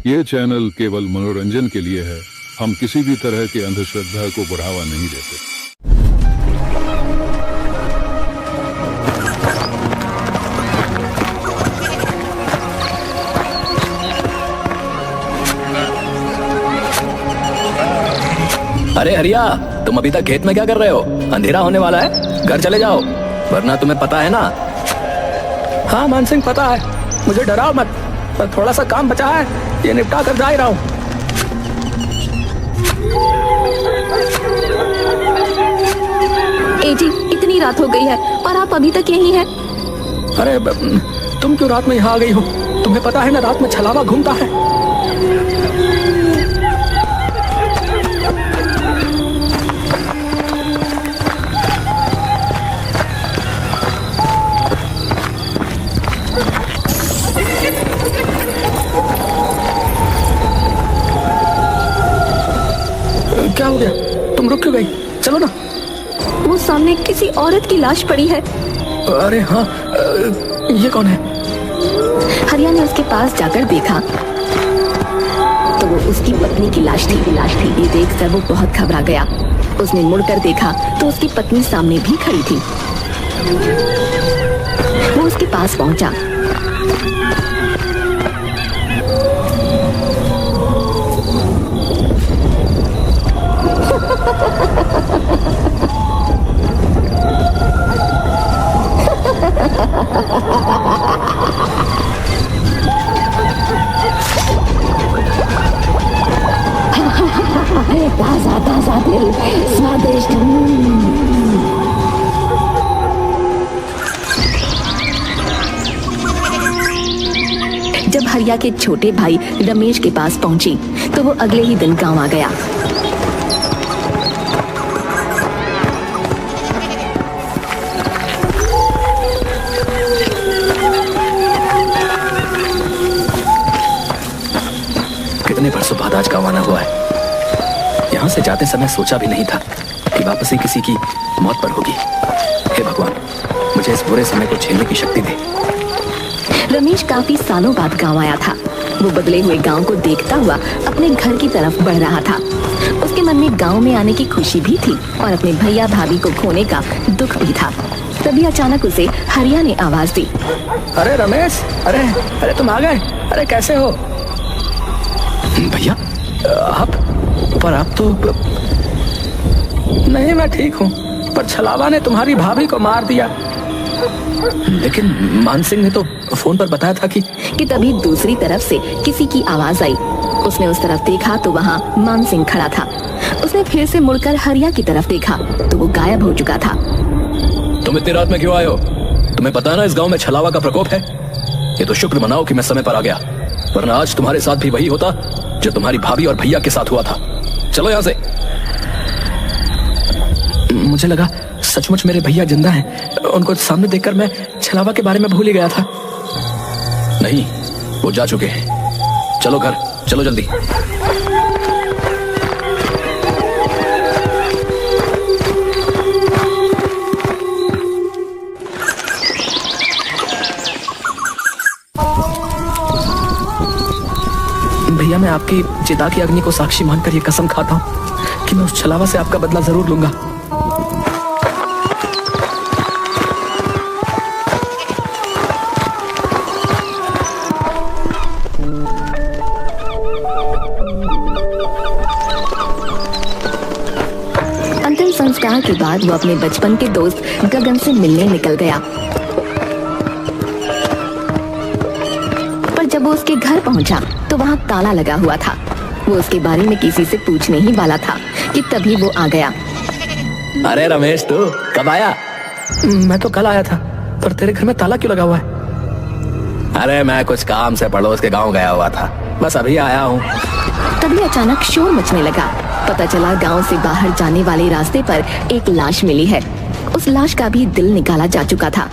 ये चैनल केवल मनोरंजन के लिए है। हम किसी भी तरह की अंधश्रद्धा को बढ़ावा नहीं देते। अरे हरिया, तुम अभी तक खेत में क्या कर रहे हो? अंधेरा होने वाला है, घर चले जाओ, वरना तुम्हें पता है ना। हाँ मानसिंह, पता है, मुझे डराओ मत, पर थोड़ा सा काम बचा है, ये निपटा कर जा ही रहा हूँ। एजी, इतनी रात हो गई है और आप अभी तक यहीं हैं। अरे तुम क्यों रात में यहाँ आ गई हो? तुम्हें पता है ना, रात में छलावा घूमता है। क्या हो गया? तुम रुक क्यों गई? चलो ना। वो सामने किसी औरत की लाश पड़ी है। अरे हाँ, ये कौन है? हरिया ने उसके पास जाकर देखा तो वो उसकी पत्नी की लाश थी। ये देखकर वो बहुत घबरा गया। उसने मुड़कर देखा तो उसकी पत्नी सामने भी खड़ी थी। वो उसके पास पहुंचा। ताजा दिल, स्वादिष्ट। जब हरिया के छोटे भाई रमेश के पास पहुंची तो वो अगले ही दिन गांव आ गया। कितने बरसों बाद आज गांव आना हुआ है। यहाँ से जाते समय सोचा भी नहीं था कि वापसी किसी की मौत पर होगी। हे भगवान, मुझे इस बुरे समय को झेलने की शक्ति दे। रमेश काफी सालों बाद गांव आया था। वो बदले हुए गांव को देखता हुआ अपने घर की तरफ बढ़ रहा था। उसके मन में गांव में आने की खुशी भी थी और अपने भैया भाभी को खोने का दुख भी था। तभी अचानक उसे हरिया ने आवाज दी। अरे रमेश, अरे तुम आ गए। अरे कैसे हो? भैया आप? पर आप तो... नहीं, मैं ठीक हूँ, पर छलावा ने तुम्हारी भाभी को मार दिया। लेकिन मानसिंह ने तो फोन पर बताया था कि तभी दूसरी तरफ से किसी की आवाज आई। उसने उस तरफ देखा तो वहाँ मानसिंह खड़ा था। उसने फिर से मुड़कर हरिया की तरफ देखा तो वो गायब हो चुका था। तुम इतनी रात में क्यों आए हो? तुम्हें पता है ना इस गांव में छलावा का प्रकोप है। ये तो शुक्र मनाओ कि मैं समय पर आ गया, वरना आज तुम्हारे साथ भी वही होता जो तुम्हारी भाभी और भैया के साथ हुआ था। चलो यहाँ से। मुझे लगा सचमुच मेरे भैया जिंदा हैं। उनको सामने देखकर मैं छलावा के बारे में भूल ही गया था। नहीं, वो जा चुके हैं। चलो घर, चलो जल्दी। भैया, मैं आपकी चिता की अग्नि को साक्षी मानकर ये कसम खाता हूँ कि मैं उस छलावा से आपका बदला जरूर लूंगा। अंतिम संस्कार के बाद वो अपने बचपन के दोस्त गगन से मिलने निकल गया। पर जब वो उसके घर पहुंचा तो वहाँ ताला लगा हुआ था। वो उसके बारे में किसी से पूछने ही वाला था कि तभी वो आ गया। अरे रमेश, तू कब आया? मैं तो कल आया था, पर तेरे घर में ताला क्यों लगा हुआ है? अरे मैं कुछ काम से पड़ोस के गांव गया हुआ था, बस अभी आया हूँ। तभी अचानक शोर मचने लगा। पता चला गांव से बाहर जाने वाले रास्ते पर एक लाश मिली है। उस लाश का भी दिल निकाला जा चुका था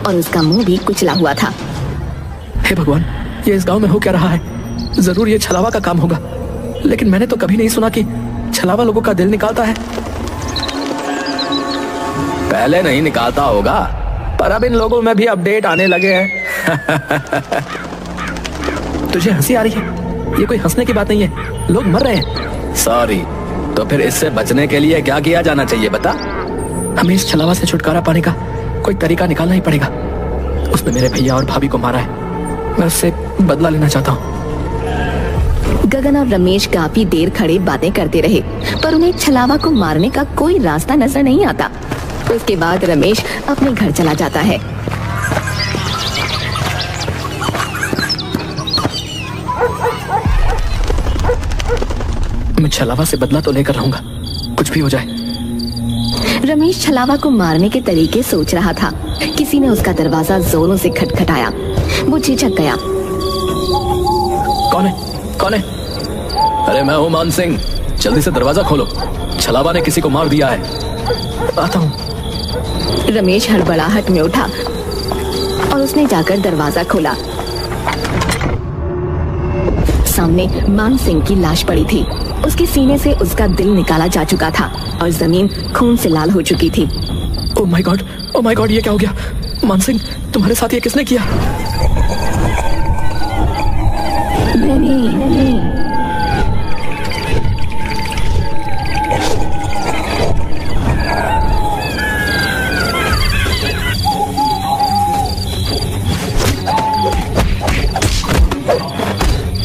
और उसका मुंह भी कुचला हुआ था। हे भगवान, ये इस गांव में हो क्या रहा है? जरूर ये छलावा का काम होगा, लेकिन मैंने तो कभी नहीं सुना कि छलावा लोगों का दिल निकालता है। पहले नहीं निकालता होगा, पर अब इन लोगों में भी अपडेट आने लगे हैं। तुझे हंसी आ रही है? ये कोई हंसने की बात नहीं है, लोग मर रहे हैं। सॉरी, तो फिर इससे बचने के लिए क्या किया जाना चाहिए बता? हमें इस छलावा से छुटकारा पाने का कोई तरीका निकालना ही पड़ेगा। उसने मेरे भैया और भाभी को मारा है, मैं उससे बदला लेना चाहता हूँ। गगन और रमेश काफी देर खड़े बातें करते रहे, पर उन्हें छलावा को मारने का कोई रास्ता नजर नहीं आता। उसके बाद रमेश अपने घर चला जाता है। मैं छलावा से बदला तो लेकर रहूंगा, कुछ भी हो जाए। रमेश छलावा को मारने के तरीके सोच रहा था। किसी ने उसका दरवाजा जोरों से खटखटाया। वो झिझक गया। कौन है? कौन है? अरे मैं हूँ मान सिंह, जल्दी से दरवाजा खोलो, छलावा ने किसी को मार दिया है। आता हूँ। रमेश हड़बड़ाहट में उठा और उसने जाकर दरवाजा खोला। सामने मान सिंह की लाश पड़ी थी। उसके सीने से उसका दिल निकाला जा चुका था और जमीन खून से लाल हो चुकी थी। ओह माय गॉड, ये क्या हो गया? मान सिंह, तुम्हारे साथ ये किसने किया? नहीं।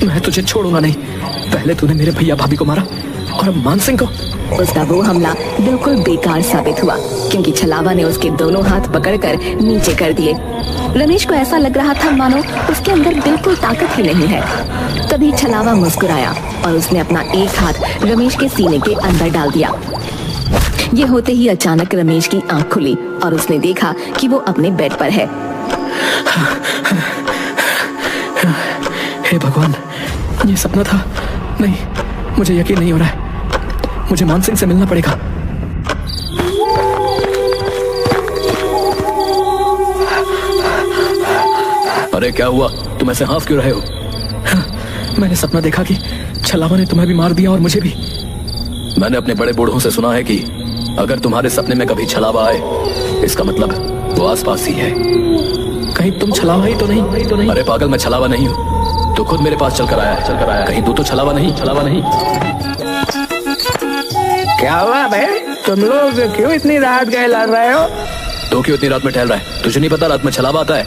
मैं तुझे छोड़ूंगा नहीं। पहले तूने मेरे भैया भाभी को मारा और अब मान सिंह को। उसका वो हमला बिल्कुल बेकार साबित हुआ, क्योंकि छलावा ने उसके दोनों हाथ पकड़कर नीचे कर दिए। रमेश को ऐसा लग रहा था मानो उसके अंदर बिल्कुल ताकत ही नहीं है। तभी छलावा मुस्कुराया और उसने अपना एक हाथ रमेश के सीने के अंदर डाल दिया। ये होते ही अचानक रमेश की आंख खुली और उसने देखा कि वो अपने बेड पर है। हे भगवान, ये सपना था? नहीं, मुझे यकीन नहीं हो रहा है। मुझे मान सिंह से मिलना पड़ेगा। अरे क्या हुआ? तुम ऐसे हाफ क्यों रहे हो? मैंने सपना देखा कि छलावा ने तुम्हें भी मार दिया और मुझे भी। मैंने अपने बड़े बूढ़ों से सुना है कि अगर तुम्हारे सपने में कभी छलावा आए, इसका मतलब वो आसपास ही है। कहीं तुम छलावा ही तो नहीं? अरे पागल, मैं छलावा नहीं हूँ। तो खुद मेरे पास चलकर आया। कहीं तू तो छलावा नहीं? क्या हुआ भाई, तुम लोग क्यों इतनी रात गए लड़ रहे हो? तो क्यों इतनी रात में टहल रहा है? तुझे नहीं पता रात में छलावा आता है?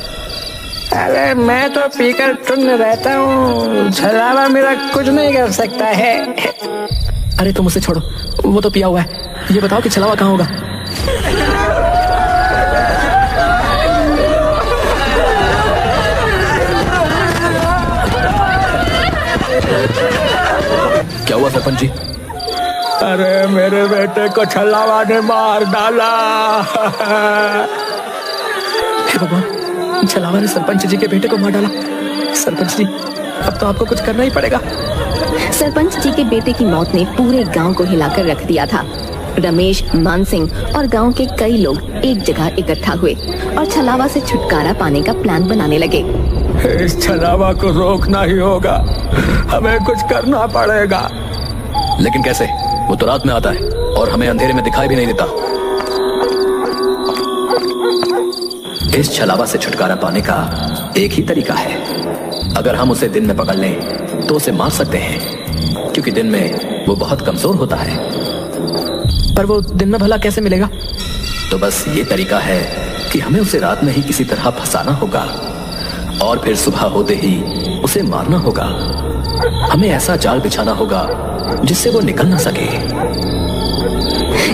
अरे मैं तो पीकर टुन्न रहता हूँ, छलावा मेरा कुछ नहीं कर सकता है। अरे तुम उसे छोड़ो, वो तो पिया हुआ है। ये बताओ कि छलावा कहाँ होगा? क्या हुआ सरपंच जी? अरे मेरे बेटे को छलावा ने मार डाला। हे भगवान, छलावा ने सरपंच जी के बेटे को मार डाला। सरपंच जी, अब तो आपको कुछ करना ही पड़ेगा। सरपंच जी के बेटे की मौत ने पूरे गांव को हिलाकर रख दिया था। रमेश, मान सिंह और गांव के कई लोग एक जगह इकट्ठा हुए और छलावा से छुटकारा पाने का प्लान बनाने लगे। इस छलावा को रोकना ही होगा, हमें कुछ करना पड़ेगा। लेकिन कैसे? वो तो रात में आता है और हमें अंधेरे में दिखाई भी नहीं देता। इस छलावा से छुटकारा पाने का एक ही तरीका है। अगर हम उसे दिन में पकड़ लें तो उसे मार सकते हैं, क्योंकि दिन में वो बहुत कमजोर होता है। पर वो दिन में भला कैसे मिलेगा? तो बस ये तरीका है कि हमें उसे रात में ही किसी तरह फंसाना होगा और फिर सुबह होते ही उसे मारना होगा। हमें ऐसा जाल बिछाना होगा जिससे वो निकल ना सके।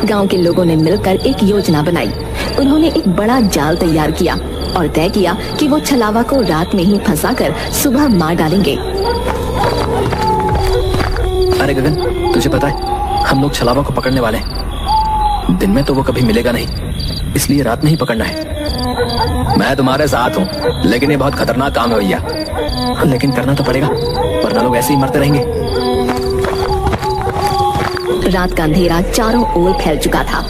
गांव के लोगों ने मिलकर एक योजना बनाई। उन्होंने एक बड़ा जाल तैयार किया और तय किया कि वो छलावा को रात में ही फंसाकर सुबह मार डालेंगे। अरे गगन, तुझे पता है हम लोग छलावा को पकड़ने वाले हैं। दिन में तो वो कभी मिलेगा नहीं, इसलिए रात में ही पकड़ना है। मैं तुम्हारे साथ हूँ, लेकिन ये बहुत खतरनाक काम है भैया। लेकिन करना तो पड़ेगा, वरना लोग ऐसे ही मरते रहेंगे। रात का अंधेरा चारों ओर फैल चुका था।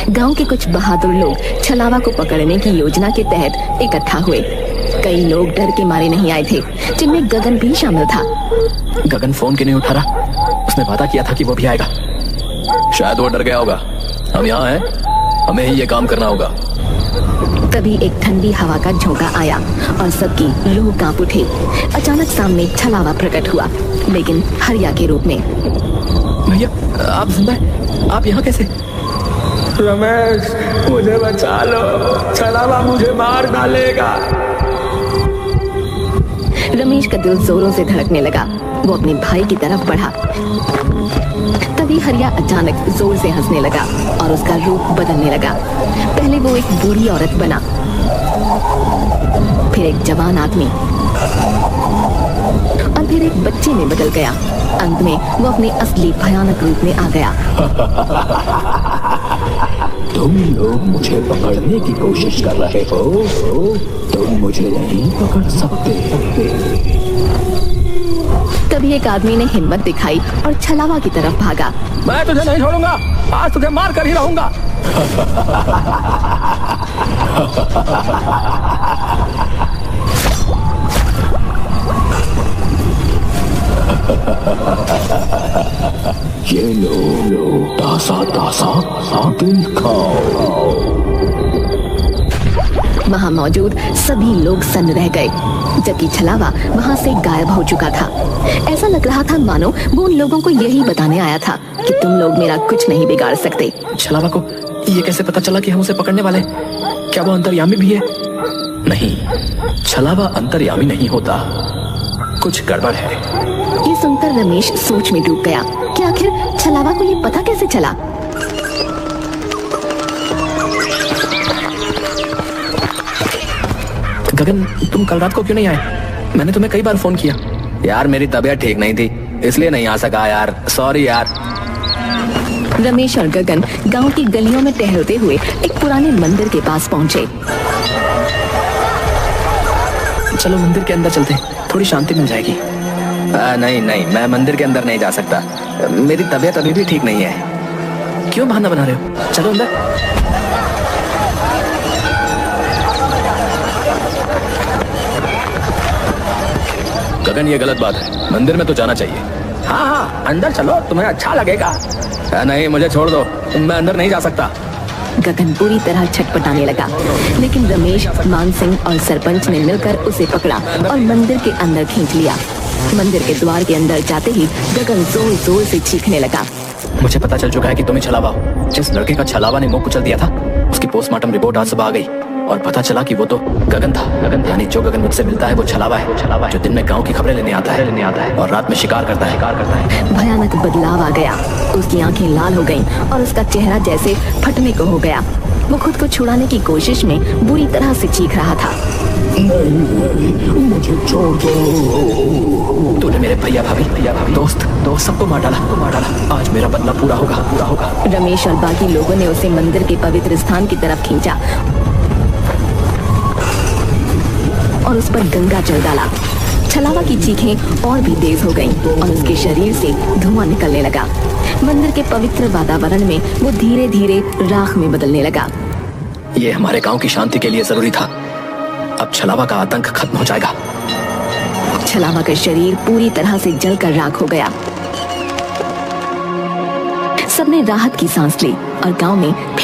गांव के कुछ बहादुर लोग छलावा को पकड़ने की योजना के तहत इकट्ठा हुए। कई लोग डर के मारे नहीं आए थे, जिनमें गगन भी शामिल था। गगन फोन क्यों नहीं उठा रहा? उसने वादा किया था कि वो भी आएगा। शायद वो डर गया होगा। हम यहाँ हैं, हमें ही ये काम करना होगा। तभी एक ठंडी हवा का झोंका आया और सबकी रूह कांप उठी। अचानक सामने छलावा प्रकट हुआ, लेकिन हरिया के रूप में। भैया आप जिंदा हैं? आप यहाँ कैसे? रमेश, मुझे बचा लो, छलावा मुझे मार डालेगा। रमेश का दिल जोरों से धड़कने लगा। वो अपने भाई की तरफ बढ़ा। तभी हरिया अचानक जोर से हंसने लगा और उसका रूप बदलने लगा। पहले वो एक बूढ़ी औरत बना, फिर एक जवान आदमी और फिर एक बच्चे में बदल गया। अंत में वो अपने असली भयानक रूप में आ गया। तुम लोग मुझे पकड़ने की कोशिश कर रहे हो, तुम मुझे नहीं पकड़ सकते। तभी एक आदमी ने हिम्मत दिखाई और छलावा की तरफ भागा। मैं तुझे नहीं छोड़ूंगा, आज तुझे मार कर ही रहूंगा। ये लो तासा तासा दिल खाओ। वहाँ मौजूद सभी लोग सन्न रह गए, जबकि छलावा वहाँ से गायब हो चुका था। ऐसा लग रहा था मानो वो उन लोगों को यही बताने आया था कि तुम लोग मेरा कुछ नहीं बिगाड़ सकते। छलावा को ये कैसे पता चला कि हम उसे पकड़ने वाले? क्या वो अंतर्यामी भी है? नहीं, छलावा अंतर्यामी नहीं होता, कुछ गड़बड़ है। ये सुनकर रमेश सोच में डूब गया कि आखिर छलावा को ये पता कैसे चला। गगन, तुम कल रात को क्यों नहीं आए? मैंने तुम्हें कई बार फोन किया। यार मेरी तबीयत ठीक नहीं थी, इसलिए नहीं आ सका यार, सॉरी यार। रमेश और गगन गांव की गलियों में टहलते हुए एक पुराने मंदिर के पास पहुंचे। चलो मंदिर के अंदर चलते, थोड़ी शांति मिल जाएगी। नहीं नहीं, मैं मंदिर के अंदर नहीं जा सकता, मेरी तबीयत अभी भी ठीक नहीं है। क्यों बहाना बना रहे हो? चलो अंदर। गगन, ये गलत बात है, मंदिर में तो जाना चाहिए। हाँ हाँ, अंदर चलो, तुम्हें अच्छा लगेगा। नहीं, मुझे छोड़ दो, मैं अंदर नहीं जा सकता। गगन पूरी तरह छटपटाने लगा, लेकिन रमेश, मानसिंह और सरपंच ने मिलकर उसे पकड़ा और मंदिर के अंदर खींच लिया। मंदिर के द्वार के अंदर जाते ही गगन जोर जोर से चीखने लगा। मुझे पता चल चुका है कि तुम ही छलावा हो। जिस लड़के का छलावा ने मुंह कुचल दिया था, उसकी पोस्टमार्टम रिपोर्ट आज सुबह आ गई और पता चला कि वो तो गगन था। गगन यानी जो गगन मुझसे मिलता है वो छलावा है। छलावा जो दिन में गांव की खबरें लेने आता है और रात में शिकार करता है। भयानक बदलाव आ गया। उसकी आंखें लाल हो गईं और उसका चेहरा जैसे फटने को हो गया। वो खुद को छुड़ाने की कोशिश में बुरी तरह से चीख रहा था। मुझे छोड़ दो। तूने मेरे भैया भाभी दोस्त सबको मार डाला। आज मेरा बदला पूरा होगा। रमेश और बाकी लोगों ने उसे मंदिर के पवित्र स्थान की तरफ खींचा और उस पर गंगा जल डाला। छलावा की चीखें और भी तेज हो गईं और उसके शरीर से धुआं निकलने लगा। मंदिर के पवित्र वातावरण में वो धीरे धीरे राख में बदलने लगा। ये हमारे गांव की शांति के लिए जरूरी था। अब छलावा का आतंक खत्म हो जाएगा। छलावा का शरीर पूरी तरह से जलकर राख हो गया। सबने राहत की सांस ली और गांव में